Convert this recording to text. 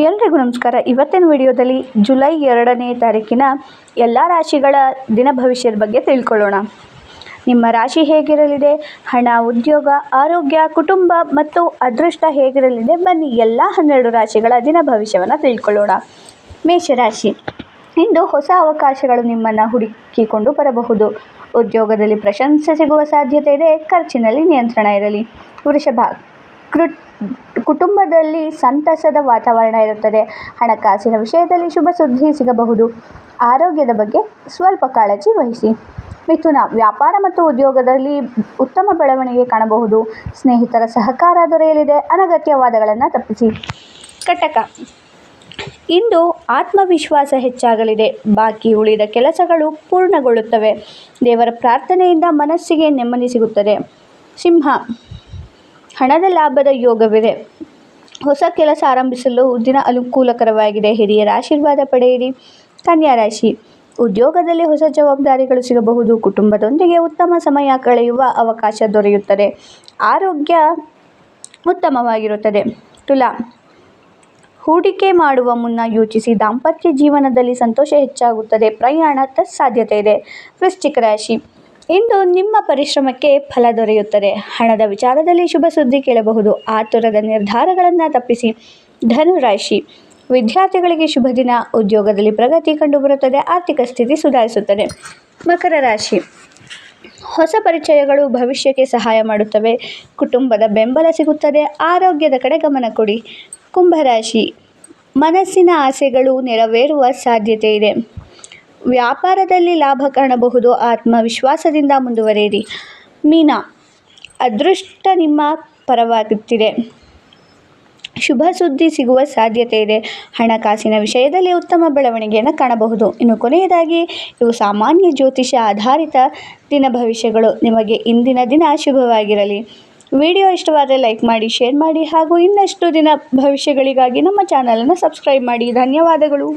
ಎಲ್ರಿಗೂ ನಮಸ್ಕಾರ. ಇವತ್ತಿನ ವಿಡಿಯೋದಲ್ಲಿ ಜುಲೈ 2ನೇ ತಾರೀಕಿನ ಎಲ್ಲ ರಾಶಿಗಳ ದಿನ ಭವಿಷ್ಯದ ಬಗ್ಗೆ ತಿಳ್ಕೊಳ್ಳೋಣ. ನಿಮ್ಮ ರಾಶಿ ಹೇಗಿರಲಿದೆ, ಹಣ, ಉದ್ಯೋಗ, ಆರೋಗ್ಯ, ಕುಟುಂಬ ಮತ್ತು ಅದೃಷ್ಟ ಹೇಗಿರಲಿದೆ, ಬನ್ನಿ ಎಲ್ಲ 12 ರಾಶಿಗಳ ದಿನ ಭವಿಷ್ಯವನ್ನು ತಿಳ್ಕೊಳ್ಳೋಣ. ಮೇಷರಾಶಿ, ಇಂದು ಹೊಸ ಅವಕಾಶಗಳು ನಿಮ್ಮನ್ನು ಹುಡುಕಿಕೊಂಡು ಬರಬಹುದು. ಉದ್ಯೋಗದಲ್ಲಿ ಪ್ರಶಂಸೆ ಸಿಗುವ ಸಾಧ್ಯತೆ ಇದೆ. ಖರ್ಚಿನಲ್ಲಿ ನಿಯಂತ್ರಣ ಇರಲಿ. ವೃಷಭ, ಕುಟುಂಬದಲ್ಲಿ ಸಂತಸದ ವಾತಾವರಣ ಇರುತ್ತದೆ. ಹಣಕಾಸಿನ ವಿಷಯದಲ್ಲಿ ಶುಭ ಸುದ್ದಿ ಸಿಗಬಹುದು. ಆರೋಗ್ಯದ ಬಗ್ಗೆ ಸ್ವಲ್ಪ ಕಾಳಜಿ ವಹಿಸಿ. ಮಿಥುನ, ವ್ಯಾಪಾರ ಮತ್ತು ಉದ್ಯೋಗದಲ್ಲಿ ಉತ್ತಮ ಬೆಳವಣಿಗೆ ಕಾಣಬಹುದು. ಸ್ನೇಹಿತರ ಸಹಕಾರ ದೊರೆಯಲಿದೆ. ಅನಗತ್ಯ ವಾದಗಳನ್ನು ತಪ್ಪಿಸಿ. ಕಟಕ, ಇಂದು ಆತ್ಮವಿಶ್ವಾಸ ಹೆಚ್ಚಾಗಲಿದೆ. ಬಾಕಿ ಉಳಿದ ಕೆಲಸಗಳು ಪೂರ್ಣಗೊಳ್ಳುತ್ತವೆ. ದೇವರ ಪ್ರಾರ್ಥನೆಯಿಂದ ಮನಸ್ಸಿಗೆ ನೆಮ್ಮದಿ ಸಿಗುತ್ತದೆ. ಸಿಂಹ, ಹಣದ ಲಾಭದ ಯೋಗವಿದೆ. ಹೊಸ ಕೆಲಸ ಆರಂಭಿಸಲು ದಿನ ಅನುಕೂಲಕರವಾಗಿದೆ. ಹಿರಿಯರ ಆಶೀರ್ವಾದ ಪಡೆಯಿರಿ. ಕನ್ಯಾ ರಾಶಿ, ಉದ್ಯೋಗದಲ್ಲಿ ಹೊಸ ಜವಾಬ್ದಾರಿಗಳು ಸಿಗಬಹುದು. ಕುಟುಂಬದೊಂದಿಗೆ ಉತ್ತಮ ಸಮಯ ಕಳೆಯುವ ಅವಕಾಶ ದೊರೆಯುತ್ತದೆ. ಆರೋಗ್ಯ ಉತ್ತಮವಾಗಿರುತ್ತದೆ. ತುಲಾ, ಹೂಡಿಕೆ ಮಾಡುವ ಮುನ್ನ ಯೋಚಿಸಿ. ದಾಂಪತ್ಯ ಜೀವನದಲ್ಲಿ ಸಂತೋಷ ಹೆಚ್ಚಾಗುತ್ತದೆ. ಪ್ರಯಾಣದ ಸಾಧ್ಯತೆ ಇದೆ. ವೃಶ್ಚಿಕ ರಾಶಿ, ಇಂದು ನಿಮ್ಮ ಪರಿಶ್ರಮಕ್ಕೆ ಫಲ ದೊರೆಯುತ್ತದೆ. ಹಣದ ವಿಚಾರದಲ್ಲಿ ಶುಭ ಸುದ್ದಿ ಕೇಳಬಹುದು. ಆತುರದ ನಿರ್ಧಾರಗಳನ್ನು ತಪ್ಪಿಸಿ. ಧನುರಾಶಿ, ವಿದ್ಯಾರ್ಥಿಗಳಿಗೆ ಶುಭ ದಿನ. ಉದ್ಯೋಗದಲ್ಲಿ ಪ್ರಗತಿ ಕಂಡುಬರುತ್ತದೆ. ಆರ್ಥಿಕ ಸ್ಥಿತಿ ಸುಧಾರಿಸುತ್ತದೆ. ಮಕರ ರಾಶಿ, ಹೊಸ ಪರಿಚಯಗಳು ಭವಿಷ್ಯಕ್ಕೆ ಸಹಾಯ ಮಾಡುತ್ತವೆ. ಕುಟುಂಬದ ಬೆಂಬಲ ಸಿಗುತ್ತದೆ. ಆರೋಗ್ಯದ ಕಡೆ ಗಮನ ಕೊಡಿ. ಕುಂಭರಾಶಿ, ಮನಸ್ಸಿನ ಆಸೆಗಳು ನೆರವೇರುವ ಸಾಧ್ಯತೆ ಇದೆ. ವ್ಯಾಪಾರದಲ್ಲಿ ಲಾಭ ಕಾಣಬಹುದು. ಆತ್ಮವಿಶ್ವಾಸದಿಂದ ಮುಂದುವರಿಯಿರಿ. ಮೀನ, ಅದೃಷ್ಟ ನಿಮ್ಮ ಪರವಾಗುತ್ತಿದೆ. ಶುಭ ಸುದ್ದಿ ಸಿಗುವ ಸಾಧ್ಯತೆ ಇದೆ. ಹಣಕಾಸಿನ ವಿಷಯದಲ್ಲಿ ಉತ್ತಮ ಬೆಳವಣಿಗೆಯನ್ನು ಕಾಣಬಹುದು. ಇನ್ನು ಕೊನೆಯದಾಗಿ, ಇವು ಸಾಮಾನ್ಯ ಜ್ಯೋತಿಷ್ಯ ಆಧಾರಿತ ದಿನ ಭವಿಷ್ಯಗಳು. ನಿಮಗೆ ಇಂದಿನ ದಿನ ಶುಭವಾಗಿರಲಿ. ವಿಡಿಯೋ ಇಷ್ಟವಾದರೆ ಲೈಕ್ ಮಾಡಿ, ಶೇರ್ ಮಾಡಿ ಹಾಗೂ ಇನ್ನಷ್ಟು ದಿನ ಭವಿಷ್ಯಗಳಿಗಾಗಿ ನಮ್ಮ ಚಾನಲನ್ನು ಸಬ್ಸ್ಕ್ರೈಬ್ ಮಾಡಿ. ಧನ್ಯವಾದಗಳು.